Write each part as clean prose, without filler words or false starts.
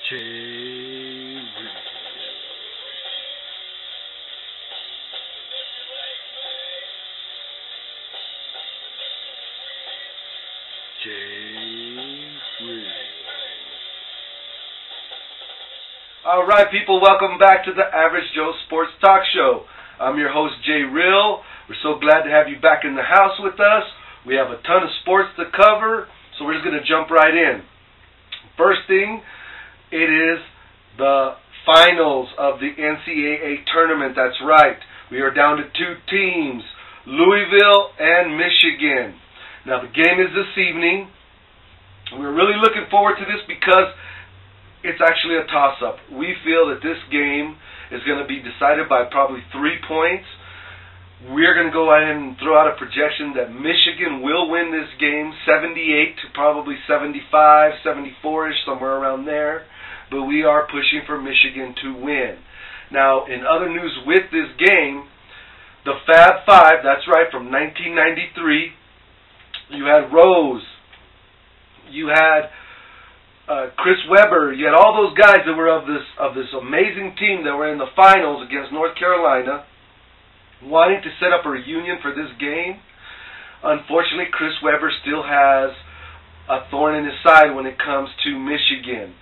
J. All right, people, welcome back to the Average Joe Sports Talk Show. I'm your host, Jay Real. We're so glad to have you back in the house with us. We have a ton of sports to cover, so we're just going to jump right in. First thing, it is the finals of the NCAA tournament. That's right. We are down to two teams, Louisville and Michigan. Now, the game is this evening. We're really looking forward to this because it's actually a toss-up. We feel that this game is going to be decided by probably 3 points. We're going to go ahead and throw out a projection that Michigan will win this game 78 to probably 75, 74-ish, somewhere around there. But we are pushing for Michigan to win. Now, in other news with this game, the Fab Five, that's right, from 1993, you had Rose, you had Chris Webber, you had all those guys that were of this amazing team that were in the finals against North Carolina, wanting to set up a reunion for this game. Unfortunately, Chris Webber still has a thorn in his side when it comes to Michigan.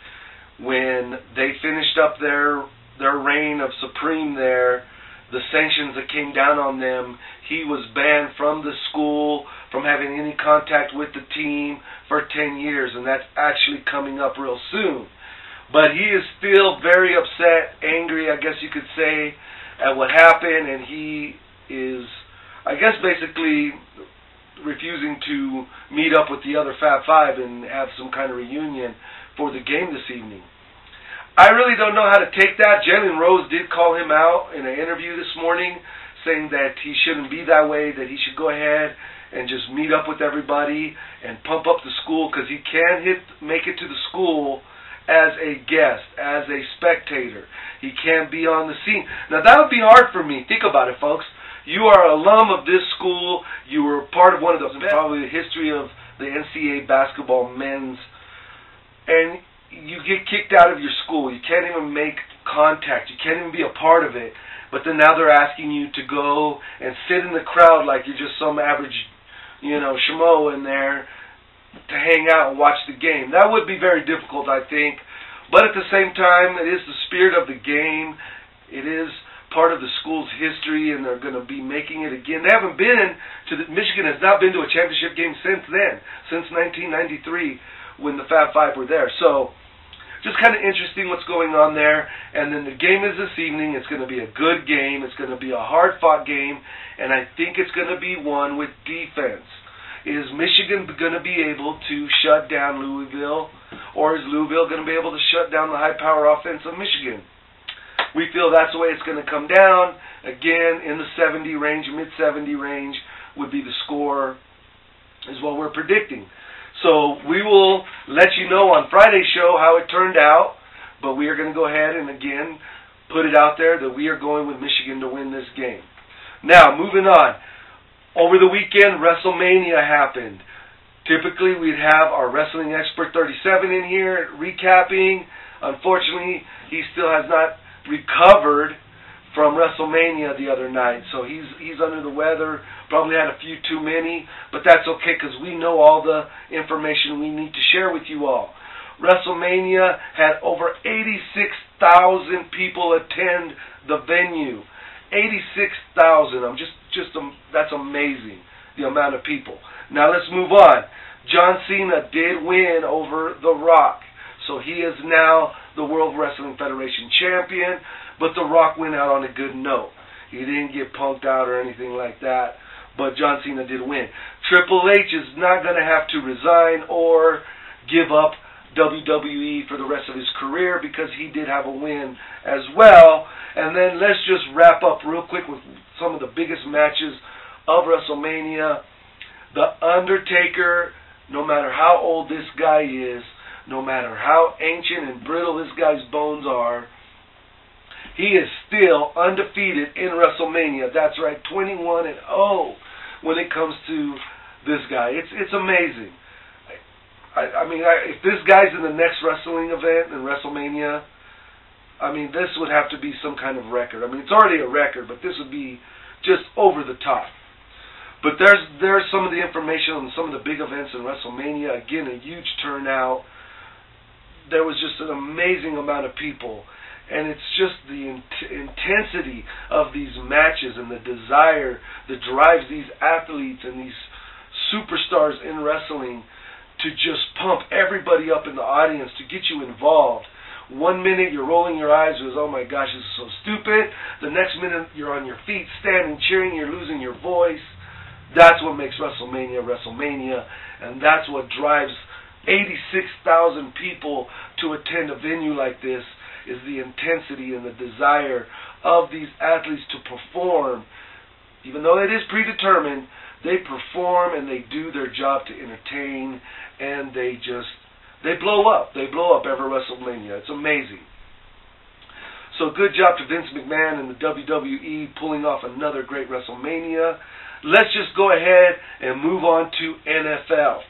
When they finished up their reign of supreme there, the sanctions that came down on them, he was banned from the school, from having any contact with the team for 10 years, and that's actually coming up real soon. But he is still very upset, angry, I guess you could say, at what happened, and he is, I guess, basically refusing to meet up with the other Fab Five and have some kind of reunion for the game this evening. I really don't know how to take that. Jalen Rose did call him out in an interview this morning, saying that he shouldn't be that way, that he should go ahead and just meet up with everybody and pump up the school, because he can make it to the school as a guest, as a spectator. He can't be on the scene. Now, that would be hard for me. Think about it, folks. You are an alum of this school. You were part of one of the probably the history of the NCAA basketball men's, and you get kicked out of your school. You can't even make contact. You can't even be a part of it. But then now they're asking you to go and sit in the crowd like you're just some average, schmo in there to hang out and watch the game. That would be very difficult, I think. But at the same time, it is the spirit of the game. It is part of the school's history, and they're going to be making it again. They haven't been Michigan has not been to a championship game since then, since 1993, when the Fab Five were there. So, just kind of interesting what's going on there. And then the game is this evening. It's going to be a good game. It's going to be a hard-fought game, and I think it's going to be won with defense. Is Michigan going to be able to shut down Louisville, or is Louisville going to be able to shut down the high-power offense of Michigan? We feel that's the way it's going to come down. Again, in the 70 range, mid-70 range would be the score, is what we're predicting. So we will let you know on Friday's show how it turned out, but we are going to go ahead and again put it out there that we are going with Michigan to win this game. Now, moving on. Over the weekend, Wrestlemania happened. Typically, we'd have our Wrestling Expert 37 in here recapping. Unfortunately, he still has not recovered from Wrestlemania the other night, so he's under the weather, probably had a few too many, but that's okay because we know all the information we need to share with you all. WrestleMania had over 86,000 people attend the venue. 86,000. That's amazing, the amount of people. Now let's move on. John Cena did win over The Rock, so he is now the World Wrestling Federation champion, but The Rock went out on a good note. He didn't get punked out or anything like that, but John Cena did win. Triple H is not going to have to resign or give up WWE for the rest of his career because he did have a win as well. And then let's just wrap up real quick with some of the biggest matches of WrestleMania. The Undertaker, no matter how old this guy is, no matter how ancient and brittle this guy's bones are, he is still undefeated in WrestleMania. That's right, 21-0 when it comes to this guy. It's amazing. I mean, if this guy's in the next wrestling event in Wrestlemania, I mean, this would have to be some kind of record. I mean, it's already a record, but this would be just over the top. But there's some of the information on some of the big events in WrestleMania. Again, a huge turnout. There was just an amazing amount of people. And it's just the intensity of these matches and the desire that drives these athletes and these superstars in wrestling to just pump everybody up in the audience to get you involved. 1 minute you're rolling your eyes with, oh my gosh, this is so stupid. The next minute you're on your feet, standing, cheering, you're losing your voice. That's what makes WrestleMania WrestleMania, and that's what drives 86,000 people to attend a venue like this, is the intensity and the desire of these athletes to perform. Even though it is predetermined, they perform and they do their job to entertain, and they blow up. They blow up every WrestleMania. It's amazing. So good job to Vince McMahon and the WWE pulling off another great WrestleMania. Let's just go ahead and move on to NFL.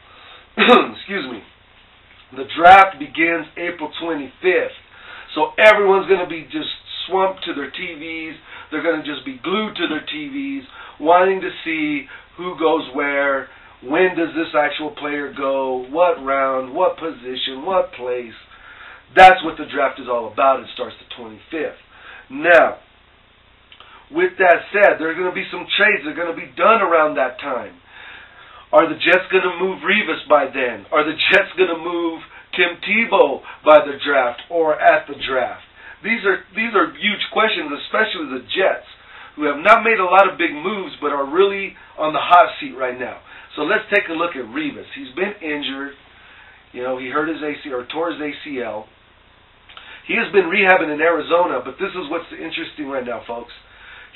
Excuse me. The draft begins April 25th. So everyone's going to be just swamped to their TVs. They're going to just be glued to their TVs, wanting to see who goes where, when does this actual player go, what round, what position, what place. That's what the draft is all about. It starts the 25th. Now, with that said, there are going to be some trades that are going to be done around that time. Are the Jets going to move Revis by then? Are the Jets going to move Tim Tebow by the draft or at the draft? These are huge questions, especially the Jets, who have not made a lot of big moves but are really on the hot seat right now. So let's take a look at Revis. He's been injured. You know, he hurt his ACL or tore his ACL. He has been rehabbing in Arizona, but this is what's interesting right now, folks.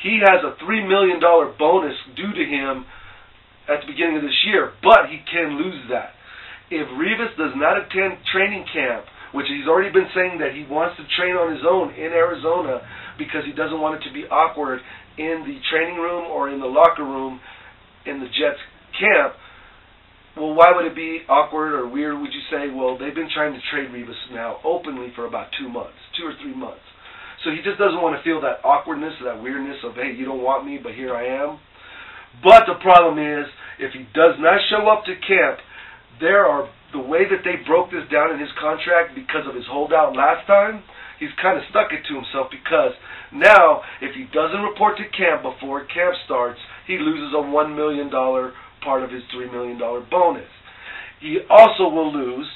He has a $3 million bonus due to him at the beginning of this year, but he can lose that. If Revis does not attend training camp, which he's already been saying that he wants to train on his own in Arizona because he doesn't want it to be awkward in the training room or in the locker room in the Jets camp, well, why would it be awkward or weird, would you say? Well, they've been trying to trade Revis now openly for about 2 months, 2 or 3 months. So he just doesn't want to feel that awkwardness, that weirdness of, hey, you don't want me, but here I am. But the problem is, if he does not show up to camp, the way that they broke this down in his contract because of his holdout last time, he's kind of stuck it to himself because now, if he doesn't report to camp before camp starts, he loses a $1 million part of his $3 million bonus. He also will lose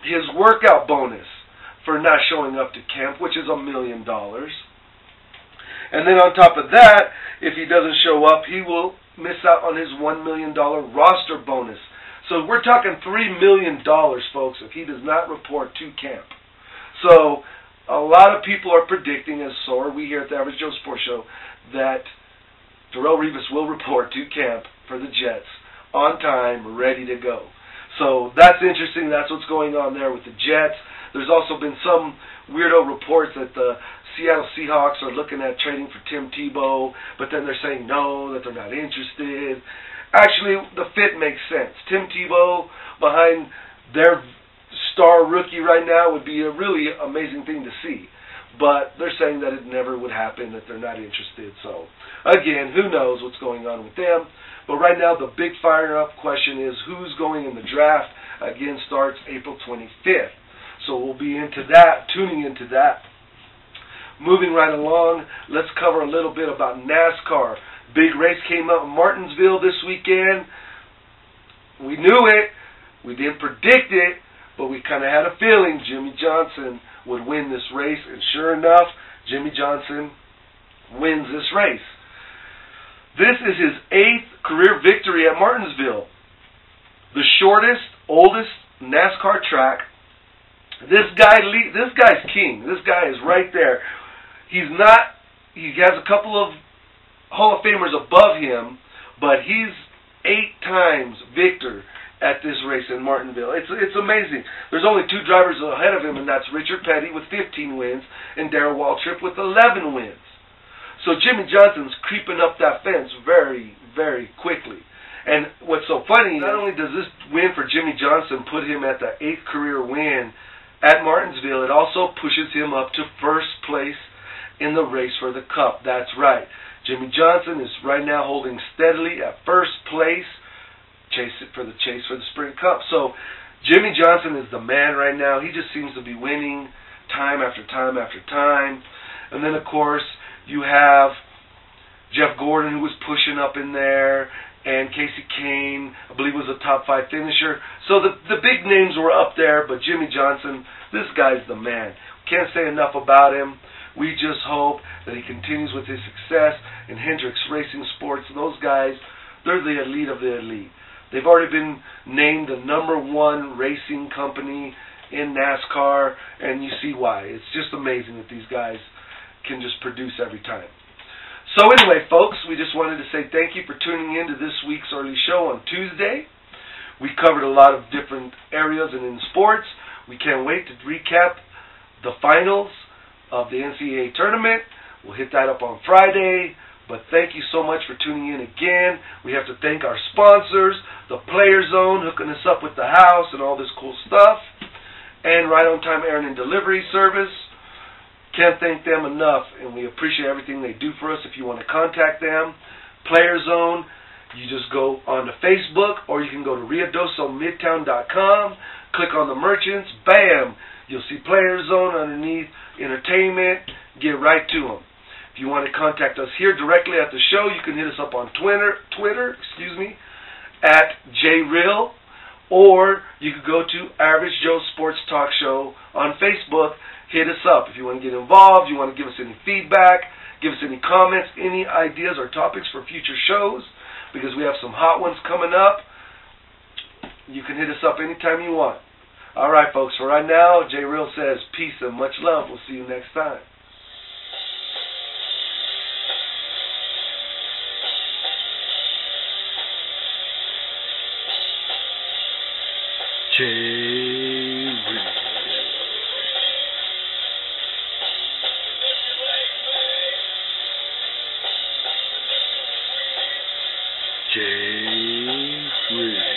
his workout bonus for not showing up to camp, which is $1 million. And then on top of that, if he doesn't show up, he will miss out on his $1 million roster bonus. So we're talking $3 million, folks, if he does not report to camp. So a lot of people are predicting, as so are we here at the Average Joe Sports Show, that Darrelle Revis will report to camp for the Jets on time, ready to go. So that's interesting. That's what's going on there with the Jets. There's also been some weirdo reports that the Seattle Seahawks are looking at trading for Tim Tebow, but then they're saying no, that they're not interested. Actually, the fit makes sense. Tim Tebow behind their star rookie right now would be a really amazing thing to see. But they're saying that it never would happen, that they're not interested. So, again, who knows what's going on with them. But right now, the big fire-up question is who's going in the draft. Again, starts April 25th. So we'll be into that, tuning into that. Moving right along, let's cover a little bit about NASCAR. Big race came up in Martinsville this weekend. We knew it. We didn't predict it, but we kind of had a feeling Jimmy Johnson would win this race. And sure enough, Jimmy Johnson wins this race. This is his 8th career victory at Martinsville. The shortest, oldest NASCAR track. This guy's king. This guy is right there. He has a couple of Hall of Famers above him, but he's 8 times victor at this race in Martinsville. It's amazing. There's only 2 drivers ahead of him, and that's Richard Petty with 15 wins and Darrell Waltrip with 11 wins. So Jimmy Johnson's creeping up that fence very, very quickly. And what's so funny, not only does this win for Jimmy Johnson put him at the 8th career win at Martinsville, it also pushes him up to first place in the race for the Cup. That's right. Jimmy Johnson is right now holding steadily at first place, chase for the Spring Cup. So Jimmy Johnson is the man right now. He just seems to be winning time after time after time. And then, of course, you have Jeff Gordon, who was pushing up in there, and Casey Kane, I believe, was a top 5 finisher. So the big names were up there, but Jimmy Johnson, this guy's the man. Can't say enough about him. We just hope that he continues with his success in Hendricks Racing Sports. Those guys, they're the elite of the elite. They've already been named the #1 racing company in NASCAR, and you see why. It's just amazing that these guys can just produce every time. So anyway, folks, we just wanted to say thank you for tuning in to this week's early show on Tuesday. We covered a lot of different areas and in sports. We can't wait to recap the finals of the NCAA tournament. We'll hit that up on Friday. But thank you so much for tuning in again. We have to thank our sponsors, the Player Zone, hooking us up with the house and all this cool stuff, and Right On Time Airing and Delivery Service. Can't thank them enough, and we appreciate everything they do for us. If you want to contact them, Player Zone, you just go onto Facebook, or you can go to riadosomidtown.com, click on the merchants, bam, you'll see Player Zone underneath entertainment, get right to them. If you want to contact us here directly at the show, you can hit us up on Twitter, at JRill, or you could go to Average Joe Sports Talk Show on Facebook. Hit us up if you want to get involved, you want to give us any feedback, give us any comments, any ideas or topics for future shows, because we have some hot ones coming up. You can hit us up anytime you want. All right, folks, for right now, J. Real says peace and much love. We'll see you next time. J. Real. J. Real.